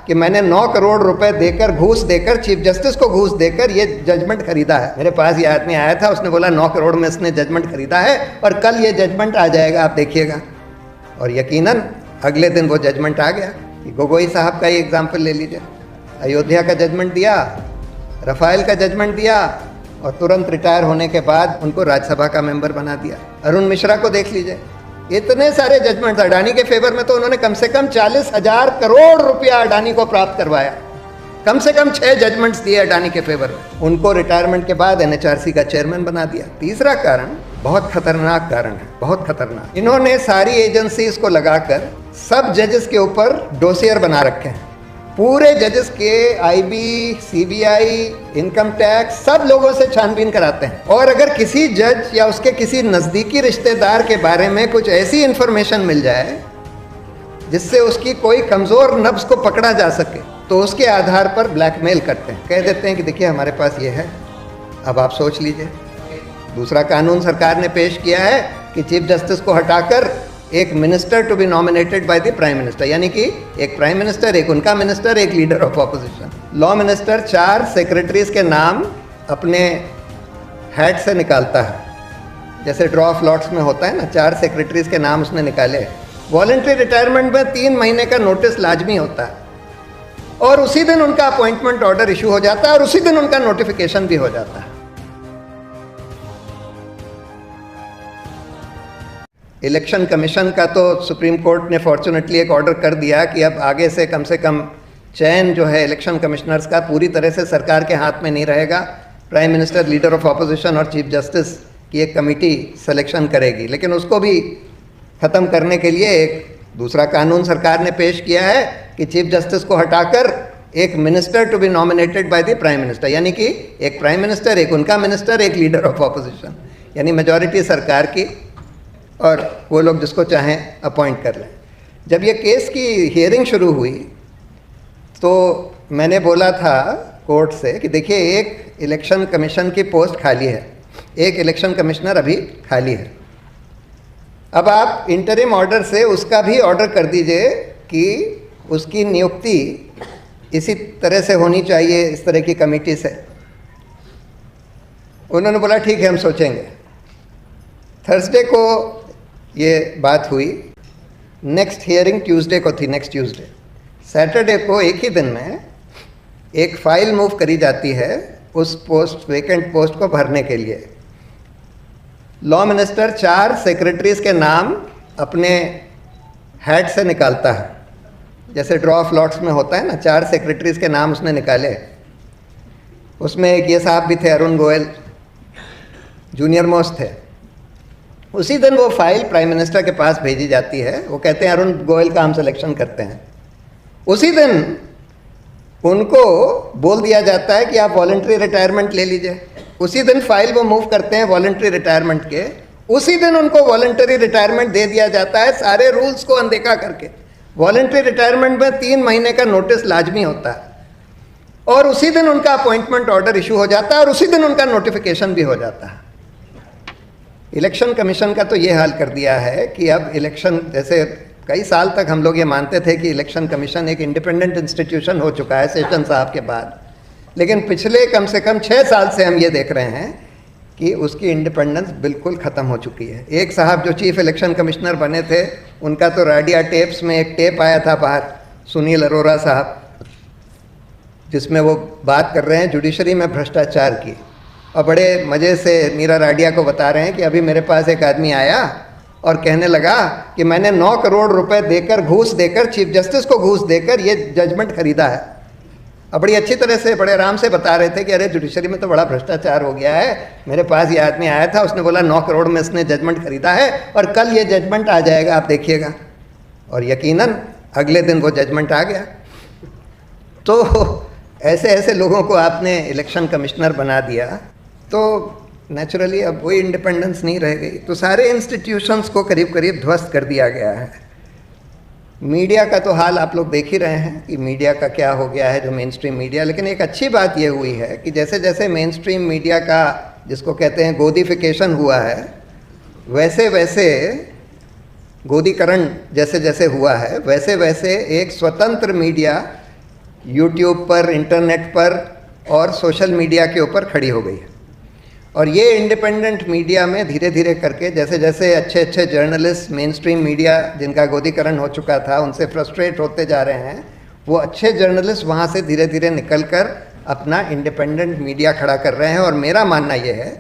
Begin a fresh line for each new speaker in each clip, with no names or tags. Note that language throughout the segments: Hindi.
कि मैंने 9 करोड़ रुपए देकर, घूस देकर, चीफ जस्टिस को घूस देकर ये जजमेंट खरीदा है। मेरे पास ये आदमी आया था, उसने बोला 9 करोड़ में इसने जजमेंट खरीदा है और कल ये जजमेंट आ जाएगा, आप देखिएगा। और यकीनन अगले दिन वो जजमेंट आ गया। गोगोई साहब का ही एग्जाम्पल ले लीजिए, अयोध्या का जजमेंट दिया, रफाइल का जजमेंट दिया और तुरंत रिटायर होने के बाद उनको राज्यसभा का मेंबर बना दिया। अरुण मिश्रा को देख लीजिए, इतने सारे जजमेंट अडानी के फेवर में, तो उन्होंने कम से कम 40,000 करोड़ रुपया अडानी को प्राप्त करवाया। कम से कम 6 जजमेंट्स दिए अडानी के फेवर में। उनको रिटायरमेंट के बाद एनएचआरसी का चेयरमैन बना दिया। तीसरा कारण बहुत खतरनाक कारण है, बहुत खतरनाक। इन्होंने सारी एजेंसीज को लगाकर सब जजेस के ऊपर डोसियर बना रखे हैं। पूरे जजेस के आईबी, सीबीआई, इनकम टैक्स, सब लोगों से छानबीन कराते हैं। और अगर किसी जज या उसके किसी नज़दीकी रिश्तेदार के बारे में कुछ ऐसी इंफॉर्मेशन मिल जाए जिससे उसकी कोई कमज़ोर नब्ज को पकड़ा जा सके, तो उसके आधार पर ब्लैकमेल करते हैं। कह देते हैं कि देखिए हमारे पास ये है, अब आप सोच लीजिए। दूसरा कानून सरकार ने पेश किया है कि चीफ जस्टिस को हटाकर एक minister to be nominated by the prime minister, यानी कि एक प्राइम मिनिस्टर, एक उनका मिनिस्टर, एक leader of opposition. Law minister 4 secretaries के नाम अपने हैट से निकालता है, जैसे ड्रॉ ऑफ लॉट्स में होता है ना, 4 सेक्रेटरीज के नाम उसने निकाले। वॉलंटरी रिटायरमेंट में 3 महीने का नोटिस लाजमी होता है और उसी दिन उनका अपॉइंटमेंट ऑर्डर इशू हो जाता है और उसी दिन उनका नोटिफिकेशन भी हो जाता है। इलेक्शन कमीशन का तो सुप्रीम कोर्ट ने फॉर्चुनेटली एक ऑर्डर कर दिया कि अब आगे से कम चयन जो है इलेक्शन कमिश्नर्स का पूरी तरह से सरकार के हाथ में नहीं रहेगा। Prime minister, leader of opposition और चीफ जस्टिस की एक कमेटी सिलेक्शन करेगी। लेकिन उसको भी ख़त्म करने के लिए एक दूसरा कानून सरकार ने पेश किया है कि चीफ जस्टिस को हटाकर एक minister to be nominated by the prime minister, यानी कि एक प्राइम मिनिस्टर, एक उनका मिनिस्टर, एक लीडर ऑफ ऑपोजिशन, यानी मेजॉरिटी सरकार की, और वो लोग जिसको चाहें अपॉइंट कर लें। जब ये केस की हियरिंग शुरू हुई तो मैंने बोला था कोर्ट से कि देखिए एक इलेक्शन कमीशन की पोस्ट खाली है, एक इलेक्शन कमिश्नर अभी खाली है। अब आप इंटरिम ऑर्डर से उसका भी ऑर्डर कर दीजिए कि उसकी नियुक्ति इसी तरह से होनी चाहिए, इस तरह की कमेटी से। उन्होंने बोला ठीक है, हम सोचेंगे। थर्सडे को ये बात हुई, नेक्स्ट हियरिंग ट्यूसडे को थी, नेक्स्ट ट्यूसडे। सैटरडे को एक ही दिन में एक फाइल मूव करी जाती है उस पोस्ट, वेकेंट पोस्ट को भरने के लिए। लॉ मिनिस्टर 4 सेक्रेटरीज के नाम अपने हैट से निकालता है, जैसे ड्रॉ ऑफ लॉट्स में होता है ना, 4 सेक्रेटरीज के नाम उसने निकाले। उसमें एक ये साहब भी थे, अरुण गोयल, जूनियर मोस्ट थे। उसी दिन वो फाइल प्राइम मिनिस्टर के पास भेजी जाती है। वो कहते हैं अरुण गोयल का हम सिलेक्शन करते हैं। उसी दिन उनको बोल दिया जाता है कि आप वॉलंटरी रिटायरमेंट ले लीजिए। उसी दिन फाइल वो मूव करते हैं वॉलंटरी रिटायरमेंट के, उसी दिन उनको वॉलंटरी रिटायरमेंट दे दिया जाता है, सारे रूल्स को अनदेखा करके। वॉलंटरी रिटायरमेंट में 3 महीने का नोटिस लाजमी होता है और उसी दिन उनका अपॉइंटमेंट ऑर्डर इशू हो जाता है और उसी दिन उनका नोटिफिकेशन भी हो जाता है। इलेक्शन कमीशन का तो ये हाल कर दिया है कि अब इलेक्शन, जैसे कई साल तक हम लोग ये मानते थे कि इलेक्शन कमीशन एक इंडिपेंडेंट इंस्टीट्यूशन हो चुका है सेशन साहब के बाद, लेकिन पिछले कम से कम 6 साल से हम ये देख रहे हैं कि उसकी इंडिपेंडेंस बिल्कुल ख़त्म हो चुकी है। एक साहब जो चीफ इलेक्शन कमिश्नर बने थे, उनका तो रेडियो टेप्स में एक टेप आया था बाहर, सुनील अरोरा साहब, जिसमें वो बात कर रहे हैं जुडिशरी में भ्रष्टाचार की, और बड़े मज़े से मीरा राडिया को बता रहे हैं कि अभी मेरे पास एक आदमी आया और कहने लगा कि मैंने 9 करोड़ रुपए देकर, घूस देकर, चीफ जस्टिस को घूस देकर ये जजमेंट खरीदा है। अब बड़ी अच्छी तरह से, बड़े आराम से बता रहे थे कि अरे जुडिशरी में तो बड़ा भ्रष्टाचार हो गया है, मेरे पास ये आदमी आया था, उसने बोला 9 करोड़ में इसने जजमेंट खरीदा है और कल ये जजमेंट आ जाएगा, आप देखिएगा। और यकीनन अगले दिन वो जजमेंट आ गया। तो ऐसे ऐसे लोगों को आपने इलेक्शन कमिश्नर बना दिया, तो नेचुरली अब वही इंडिपेंडेंस नहीं रह गई। तो सारे इंस्टीट्यूशंस को करीब करीब ध्वस्त कर दिया गया है। मीडिया का तो हाल आप लोग देख ही रहे हैं कि मीडिया का क्या हो गया है, जो मेन स्ट्रीम मीडिया। लेकिन एक अच्छी बात ये हुई है कि जैसे जैसे मेन स्ट्रीम मीडिया का, जिसको कहते हैं गोदीफिकेशन हुआ है, वैसे वैसे गोदीकरण जैसे जैसे हुआ है, वैसे वैसे एक स्वतंत्र मीडिया यूट्यूब पर, इंटरनेट पर और सोशल मीडिया के ऊपर खड़ी हो गई है। और ये इंडिपेंडेंट मीडिया में धीरे धीरे करके, जैसे जैसे अच्छे अच्छे जर्नलिस्ट मेन स्ट्रीम मीडिया जिनका गोदीकरण हो चुका था उनसे फ्रस्ट्रेट होते जा रहे हैं, वो अच्छे जर्नलिस्ट वहाँ से धीरे धीरे निकल कर अपना इंडिपेंडेंट मीडिया खड़ा कर रहे हैं। और मेरा मानना ये है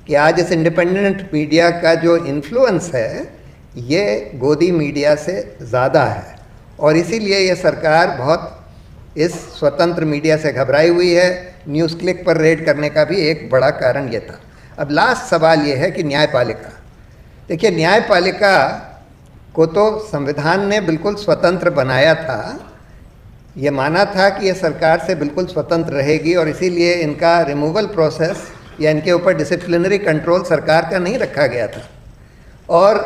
कि आज इस इंडिपेंडेंट मीडिया का जो इन्फ्लुएंस है ये गोदी मीडिया से ज़्यादा है, और इसीलिए ये सरकार बहुत इस स्वतंत्र मीडिया से घबराई हुई है। न्यूज़ क्लिक पर रेड करने का भी एक बड़ा कारण ये था। अब लास्ट सवाल ये है कि न्यायपालिका, देखिए न्यायपालिका को तो संविधान ने बिल्कुल स्वतंत्र बनाया था, ये माना था कि ये सरकार से बिल्कुल स्वतंत्र रहेगी, और इसीलिए इनका रिमूवल प्रोसेस या इनके ऊपर डिसिप्लिनरी कंट्रोल सरकार का नहीं रखा गया था, और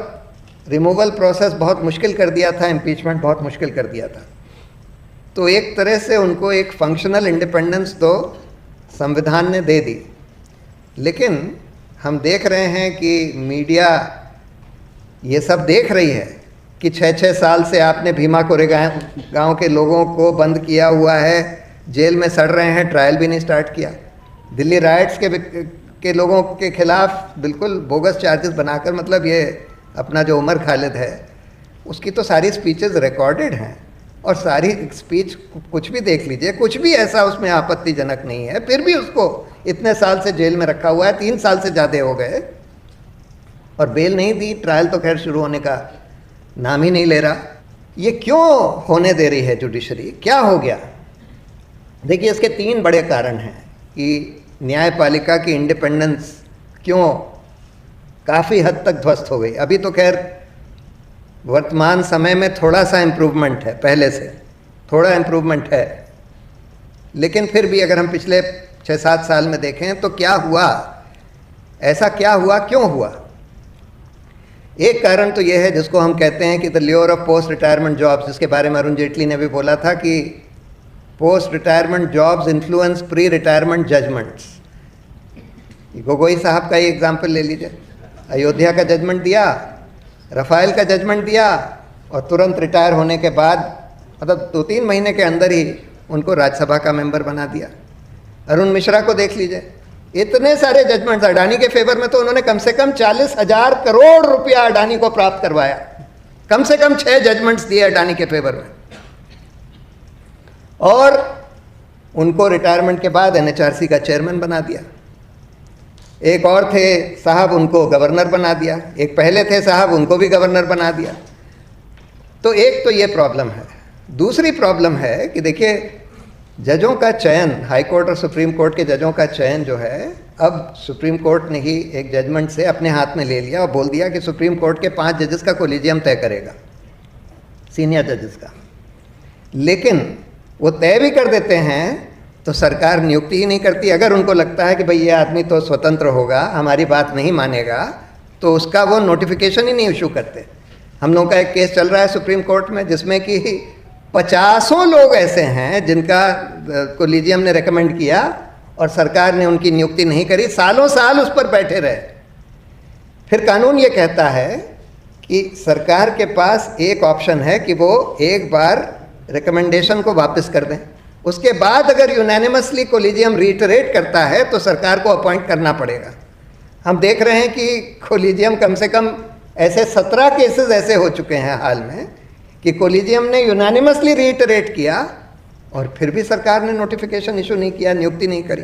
रिमूवल प्रोसेस बहुत मुश्किल कर दिया था, इम्पीचमेंट बहुत मुश्किल कर दिया था। तो एक तरह से उनको एक फंक्शनल इंडिपेंडेंस तो संविधान ने दे दी, लेकिन हम देख रहे हैं कि मीडिया ये सब देख रही है कि 6-6 साल से आपने भीमा कोरेगांव गांव के लोगों को बंद किया हुआ है, जेल में सड़ रहे हैं, ट्रायल भी नहीं स्टार्ट किया। दिल्ली राइट्स के लोगों के खिलाफ बिल्कुल बोगस चार्जेस बनाकर, मतलब ये अपना जो उमर खालिद है उसकी तो सारी स्पीचेस रिकॉर्डेड हैं, और सारी स्पीच कुछ भी देख लीजिए, कुछ भी ऐसा उसमें आपत्तिजनक नहीं है, फिर भी उसको इतने साल से जेल में रखा हुआ है, 3 साल से ज़्यादा हो गए, और बेल नहीं दी। ट्रायल तो खैर शुरू होने का नाम ही नहीं ले रहा। ये क्यों होने दे रही है जुडिशरी, क्या हो गया? देखिए इसके 3 बड़े कारण हैं कि न्यायपालिका की इंडिपेंडेंस क्यों काफ़ी हद तक ध्वस्त हो गई। अभी तो खैर वर्तमान समय में थोड़ा सा इम्प्रूवमेंट है, पहले से थोड़ा इम्प्रूवमेंट है, लेकिन फिर भी अगर हम पिछले 6-7 साल में देखें तो क्या हुआ, ऐसा क्या हुआ, क्यों हुआ? एक कारण तो यह है जिसको हम कहते हैं कि the lure of post retirement jobs, जिसके बारे में अरुण जेटली ने भी बोला था कि post retirement jobs influence pre retirement judgements. Gogoi साहब का ही एग्जाम्पल ले लीजिए, अयोध्या का जजमेंट दिया, रफाइल का जजमेंट दिया, और तुरंत रिटायर होने के बाद मतलब 2-3 महीने के अंदर ही उनको राज्यसभा का मेंबर बना दिया। अरुण मिश्रा को देख लीजिए, इतने सारे जजमेंट्स अडानी के फेवर में, तो उन्होंने कम से कम 40,000 करोड़ रुपया अडानी को प्राप्त करवाया, कम से कम 6 जजमेंट्स दिए अडानी के फेवर में, और उनको रिटायरमेंट के बाद एनएचआरसी का चेयरमैन बना दिया। एक और थे साहब, उनको गवर्नर बना दिया, एक पहले थे साहब, उनको भी गवर्नर बना दिया। तो एक तो ये प्रॉब्लम है। दूसरी प्रॉब्लम है कि देखिए जजों का चयन, हाई कोर्ट और सुप्रीम कोर्ट के जजों का चयन जो है, अब सुप्रीम कोर्ट ने ही एक जजमेंट से अपने हाथ में ले लिया और बोल दिया कि सुप्रीम कोर्ट के 5 जजेस का कोलिजियम तय करेगा, सीनियर जजेस का। लेकिन वो तय भी कर देते हैं तो सरकार नियुक्ति ही नहीं करती। अगर उनको लगता है कि भाई ये आदमी तो स्वतंत्र होगा, हमारी बात नहीं मानेगा, तो उसका वो नोटिफिकेशन ही नहीं इशू करते। हम लोगों का एक केस चल रहा है सुप्रीम कोर्ट में जिसमें कि 50 लोग ऐसे हैं जिनका कोलिजियम ने रेकमेंड किया और सरकार ने उनकी नियुक्ति नहीं करी, सालों साल उस पर बैठे रहे। फिर कानून ये कहता है कि सरकार के पास एक ऑप्शन है कि वो एक बार रिकमेंडेशन को वापस कर दें, उसके बाद अगर यूनानिमसली कोलिजियम रीटरेट करता है तो सरकार को अपॉइंट करना पड़ेगा। हम देख रहे हैं कि कोलिजियम कम से कम ऐसे 17 केसेस ऐसे हो चुके हैं हाल में कि कोलिजियम ने यूनानिमसली रीटरेट किया और फिर भी सरकार ने नोटिफिकेशन इशू नहीं किया, नियुक्ति नहीं करी।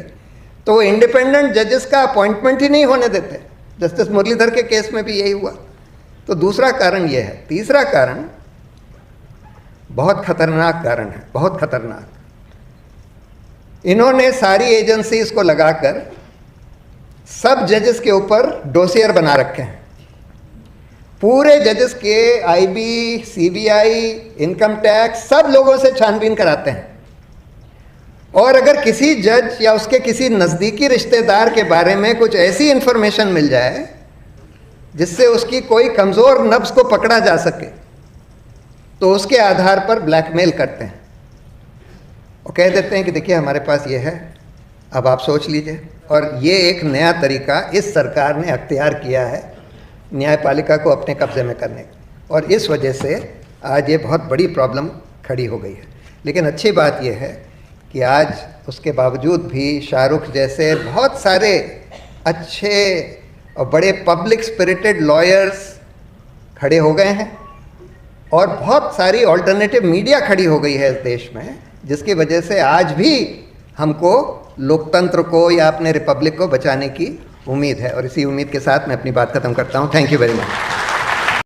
तो इंडिपेंडेंट जजेस का अपॉइंटमेंट ही नहीं होने देते। जस्टिस मुरलीधर के केस में भी यही हुआ। तो दूसरा कारण यह है। तीसरा कारण बहुत खतरनाक कारण है, बहुत खतरनाक। इन्होंने सारी एजेंसीज को लगाकर सब जजेस के ऊपर डोसियर बना रखे हैं। पूरे जजेस के आईबी, सीबीआई, इनकम टैक्स सब लोगों से छानबीन कराते हैं। और अगर किसी जज या उसके किसी नज़दीकी रिश्तेदार के बारे में कुछ ऐसी इंफॉर्मेशन मिल जाए जिससे उसकी कोई कमज़ोर नब्ज़ को पकड़ा जा सके तो उसके आधार पर ब्लैकमेल करते हैं और कह देते हैं कि देखिए हमारे पास ये है, अब आप सोच लीजिए। और ये एक नया तरीका इस सरकार ने अख्तियार किया है न्यायपालिका को अपने कब्जे में करने का, और इस वजह से आज ये बहुत बड़ी प्रॉब्लम खड़ी हो गई है। लेकिन अच्छी बात यह है कि आज उसके बावजूद भी शाहरुख जैसे बहुत सारे अच्छे और बड़े पब्लिक स्पिरिटेड लॉयर्स खड़े हो गए हैं और बहुत सारी ऑल्टरनेटिव मीडिया खड़ी हो गई है इस देश में, जिसकी वजह से आज भी हमको लोकतंत्र को या अपने रिपब्लिक को बचाने की उम्मीद है। और इसी उम्मीद के साथ मैं अपनी बात खत्म करता हूँ। Thank you very much.